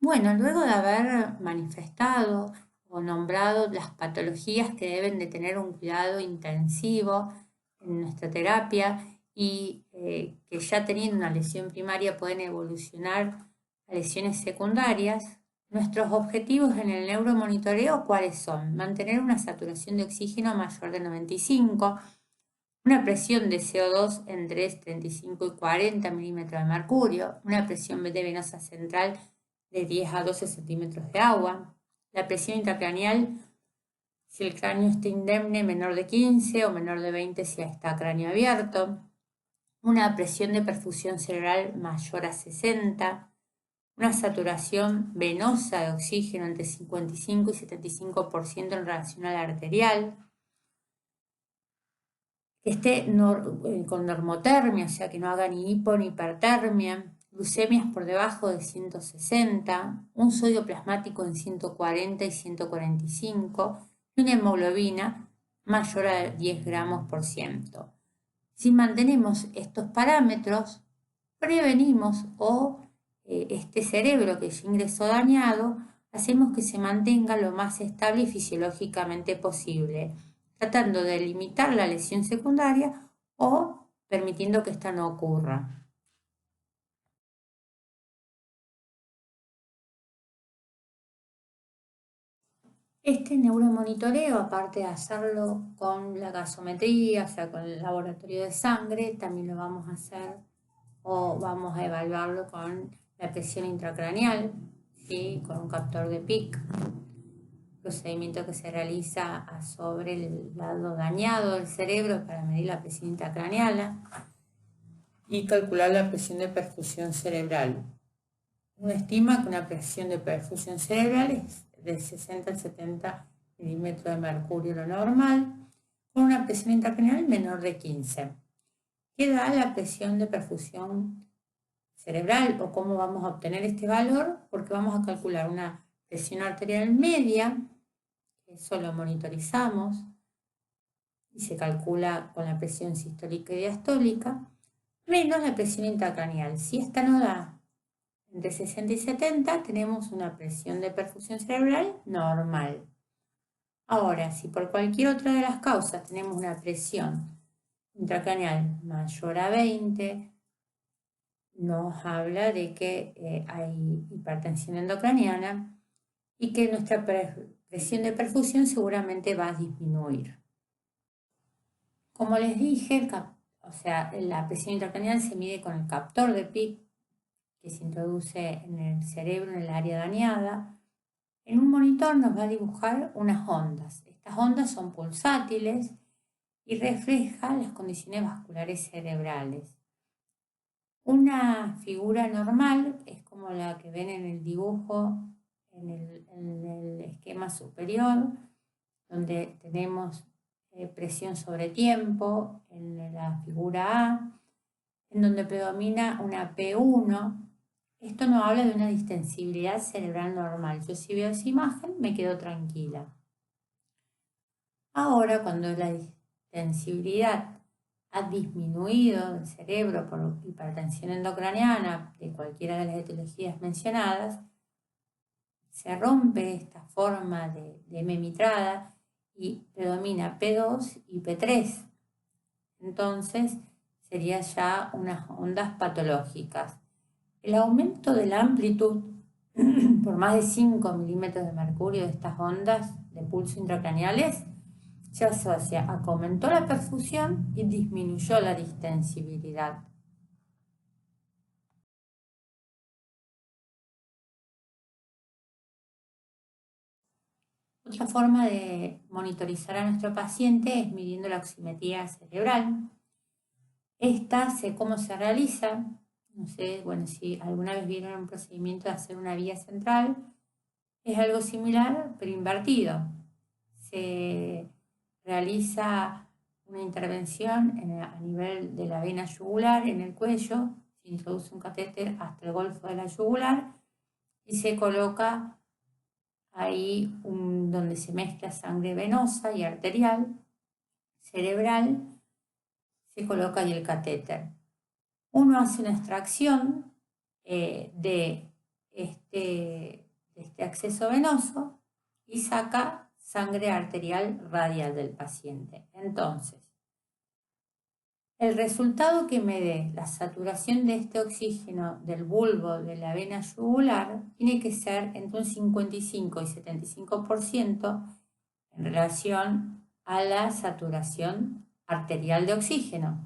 Bueno, luego de haber manifestado o nombrado las patologías que deben de tener un cuidado intensivo en nuestra terapia y que ya teniendo una lesión primaria pueden evolucionar a lesiones secundarias, nuestros objetivos en el neuromonitoreo, ¿cuáles son? Mantener una saturación de oxígeno mayor de 95, una presión de CO2 entre 35 y 40 milímetros de mercurio, una presión de venosa central de 10 a 12 centímetros de agua, la presión intracraneal si el cráneo está indemne menor de 15 o menor de 20 si está cráneo abierto, una presión de perfusión cerebral mayor a 60, una saturación venosa de oxígeno entre 55 y 75% en relación a la arterial, que esté con normotermia, o sea que no haga ni hipo ni hipertermia, glucemias por debajo de 160, un sodio plasmático en 140 y 145 y una hemoglobina mayor a 10 gramos por ciento. Si mantenemos estos parámetros, prevenimos este cerebro que ya ingresó dañado, hacemos que se mantenga lo más estable y fisiológicamente posible, tratando de limitar la lesión secundaria o permitiendo que esta no ocurra. Este neuromonitoreo, aparte de hacerlo con la gasometría, o sea, con el laboratorio de sangre, también lo vamos a hacer o vamos a evaluarlo con la presión intracraneal, ¿sí? Con un captor de PIC, procedimiento que se realiza sobre el lado dañado del cerebro para medir la presión intracraneal y calcular la presión de perfusión cerebral. Uno estima que una presión de perfusión cerebral es de 60 a 70 milímetros de mercurio lo normal, con una presión intracraneal menor de 15. ¿Qué da la presión de perfusión cerebral o cómo vamos a obtener este valor? Porque vamos a calcular una presión arterial media, que eso lo monitorizamos y se calcula con la presión sistólica y diastólica, menos la presión intracraneal. Si esta no da entre 60 y 70, tenemos una presión de perfusión cerebral normal. Ahora, si por cualquier otra de las causas tenemos una presión intracraneal mayor a 20, nos habla de que hay hipertensión endocraniana y que nuestra presión de perfusión seguramente va a disminuir. Como les dije, la presión intracraneal se mide con el captor de PIC que se introduce en el cerebro en el área dañada. En un monitor nos va a dibujar unas ondas. Estas ondas son pulsátiles y reflejan las condiciones vasculares cerebrales. Una figura normal es como la que ven en el dibujo, en el esquema superior, donde tenemos presión sobre tiempo, en la figura A, en donde predomina una P1. Esto no habla de una distensibilidad cerebral normal. Yo si veo esa imagen me quedo tranquila. Ahora, cuando la distensibilidad ha disminuido del cerebro por hipertensión endocraniana de cualquiera de las etiologías mencionadas, se rompe esta forma de M mitrada y predomina P2 y P3. Entonces, serían ya unas ondas patológicas. El aumento de la amplitud por más de 5 milímetros de mercurio de estas ondas de pulso intracraneales se asocia a que aumentó la perfusión y disminuyó la distensibilidad. Otra forma de monitorizar a nuestro paciente es midiendo la oximetría cerebral. ¿Cómo se realiza? No sé, bueno, si alguna vez vieron un procedimiento de hacer una vía central, es algo similar, pero invertido. Se realiza una intervención a nivel de la vena yugular en el cuello, se introduce un catéter hasta el golfo de la yugular y se coloca ahí donde se mezcla sangre venosa y arterial, cerebral, se coloca ahí el catéter. Uno hace una extracción de de este acceso venoso y saca sangre arterial radial del paciente. Entonces, el resultado que me dé la saturación de este oxígeno del bulbo de la vena yugular tiene que ser entre un 55 y 75% en relación a la saturación arterial de oxígeno.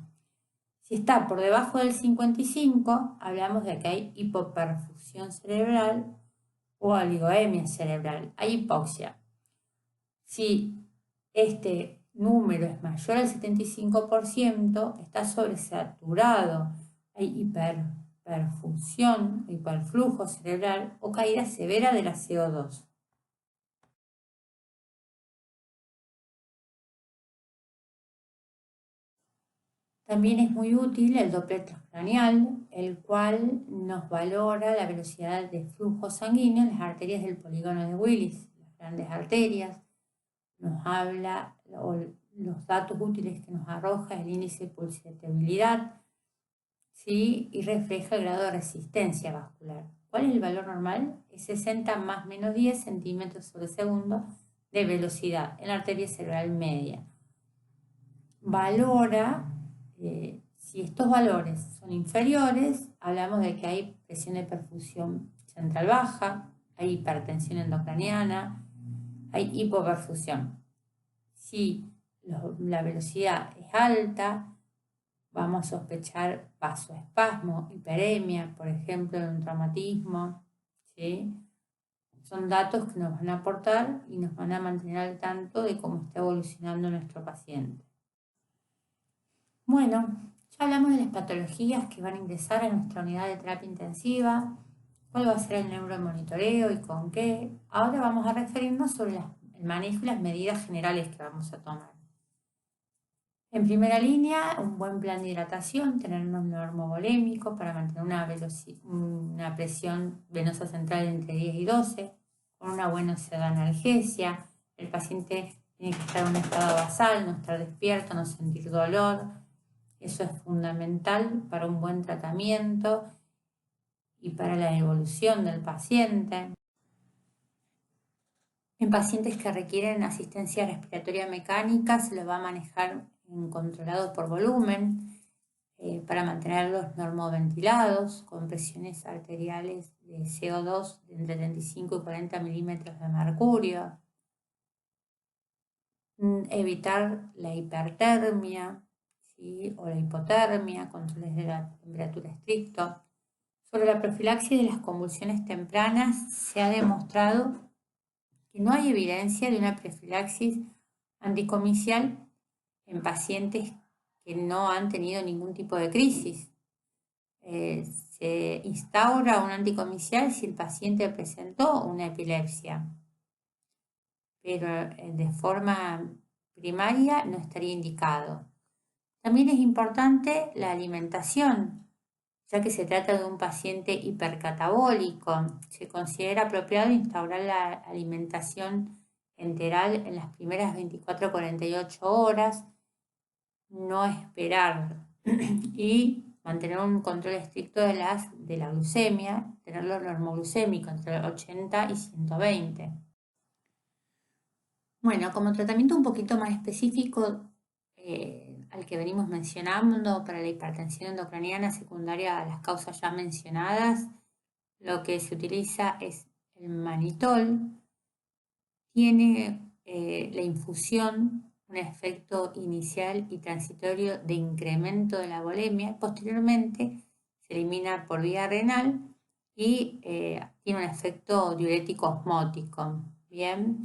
Si está por debajo del 55, hablamos de que hay hipoperfusión cerebral o oligoemia cerebral, hay hipoxia. Si este número es mayor al 75%, está sobresaturado, hay hiperperfusión, hiperflujo cerebral o caída severa de la CO2. También es muy útil el Doppler transcraneal, el cual nos valora la velocidad de flujo sanguíneo en las arterias del polígono de Willis, las grandes arterias. Nos habla, o los datos útiles que nos arroja el índice de pulsatividad, ¿sí? Y refleja el grado de resistencia vascular. ¿Cuál es el valor normal? Es 60 más menos 10 centímetros sobre segundo de velocidad en la arteria cerebral media. Valora, si estos valores son inferiores, hablamos de que hay presión de perfusión central baja, hay hipertensión endocraniana, hay hipoperfusión. Si la velocidad es alta, vamos a sospechar vasoespasmo, hiperemia, por ejemplo, en un traumatismo, ¿sí? Son datos que nos van a aportar y nos van a mantener al tanto de cómo está evolucionando nuestro paciente. Bueno, ya hablamos de las patologías que van a ingresar a nuestra unidad de terapia intensiva, cuál va a ser el neuromonitoreo y con qué. Ahora vamos a referirnos sobre el manejo y las medidas generales que vamos a tomar. En primera línea, un buen plan de hidratación, tener un normovolémico para mantener una presión venosa central entre 10 y 12, con una buena analgesia. El paciente tiene que estar en un estado basal, no estar despierto, no sentir dolor. Eso es fundamental para un buen tratamiento y para la evolución del paciente. En pacientes que requieren asistencia respiratoria mecánica se los va a manejar controlado por volumen para mantenerlos normoventilados con presiones arteriales de CO2 de entre 35 y 40 milímetros de mercurio. Evitar la hipertermia, ¿sí? O la hipotermia, controles de la temperatura estricto. Sobre la profilaxis de las convulsiones tempranas se ha demostrado que no hay evidencia de una profilaxis anticomicial en pacientes que no han tenido ningún tipo de crisis. Se instaura un anticomicial si el paciente presentó una epilepsia, pero de forma primaria no estaría indicado. También es importante la alimentación, ya que se trata de un paciente hipercatabólico. Se considera apropiado instaurar la alimentación enteral en las primeras 24 a 48 horas, no esperar y mantener un control estricto de la glucemia, tenerlo normoglucémico entre 80 y 120. Bueno, como tratamiento un poquito más específico al que venimos mencionando para la hipertensión endocraniana secundaria a las causas ya mencionadas, lo que se utiliza es el manitol. Tiene la infusión un efecto inicial y transitorio de incremento de la volemia. Posteriormente se elimina por vía renal y tiene un efecto diurético osmótico. Bien.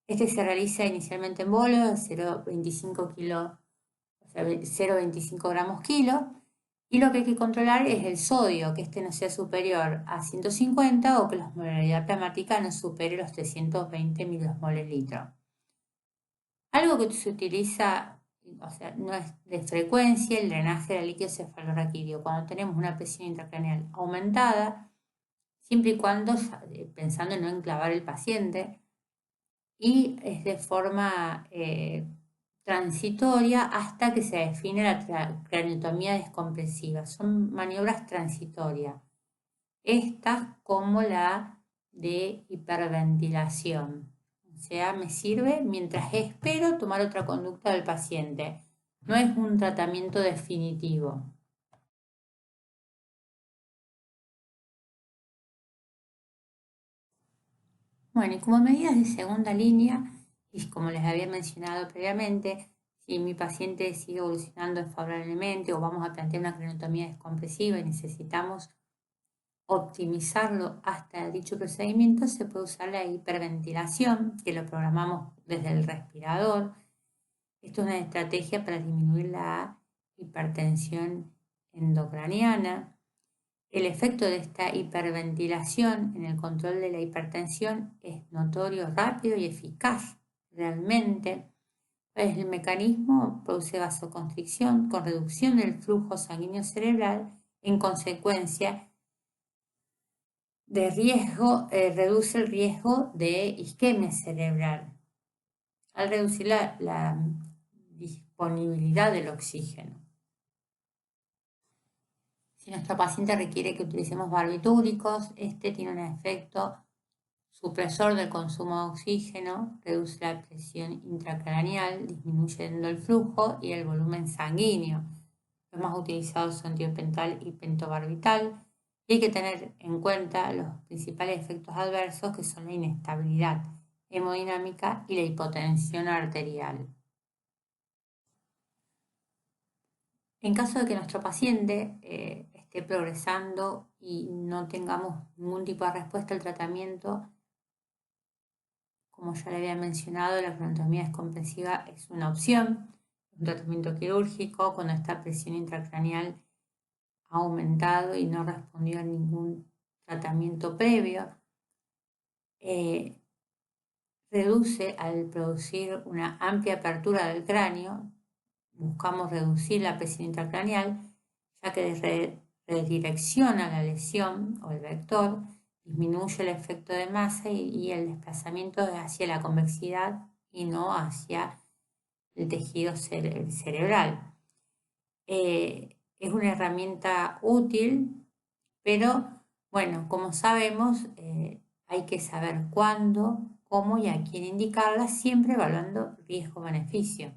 Este se realiza inicialmente en bolos de 0,25 gramos kilo, y lo que hay que controlar es el sodio, que este no sea superior a 150 o que la osmolaridad plasmática no supere los 320 milimoles litro. Algo que se utiliza, o sea, no es de frecuencia, el drenaje del líquido cefalorraquídeo. Cuando tenemos una presión intracraneal aumentada, siempre y cuando, pensando en no enclavar el paciente, y es de forma transitoria hasta que se define la craniotomía descompresiva. Son maniobras transitorias. estas como la de hiperventilación. O sea, me sirve mientras espero tomar otra conducta del paciente. No es un tratamiento definitivo. Bueno, y como medidas de segunda línea, y como les había mencionado previamente, si mi paciente sigue evolucionando favorablemente o vamos a plantear una craniotomía descompresiva y necesitamos optimizarlo hasta dicho procedimiento, se puede usar la hiperventilación, que lo programamos desde el respirador. Esto es una estrategia para disminuir la hipertensión endocraniana. El efecto de esta hiperventilación en el control de la hipertensión es notorio, rápido y eficaz realmente. El mecanismo produce vasoconstricción con reducción del flujo sanguíneo cerebral. En consecuencia de riesgo, reduce el riesgo de isquemia cerebral al reducir la disponibilidad del oxígeno. Si nuestro paciente requiere que utilicemos barbitúricos, este tiene un efecto supresor del consumo de oxígeno, reduce la presión intracraneal, disminuyendo el flujo y el volumen sanguíneo. Los más utilizados son tiopental y pentobarbital. Y hay que tener en cuenta los principales efectos adversos, que son la inestabilidad hemodinámica y la hipotensión arterial. En caso de que nuestro paciente esté progresando y no tengamos ningún tipo de respuesta al tratamiento, como ya le había mencionado, la craniotomía descompresiva es una opción, un tratamiento quirúrgico cuando esta presión intracraneal ha aumentado y no respondió a ningún tratamiento previo. Reduce al producir una amplia apertura del cráneo, buscamos reducir la presión intracraneal, ya que redirecciona la lesión o el vector, disminuye el efecto de masa y el desplazamiento hacia la convexidad y no hacia el tejido cerebral. Es una herramienta útil, pero bueno, como sabemos, hay que saber cuándo, cómo y a quién indicarla, siempre evaluando riesgo-beneficio.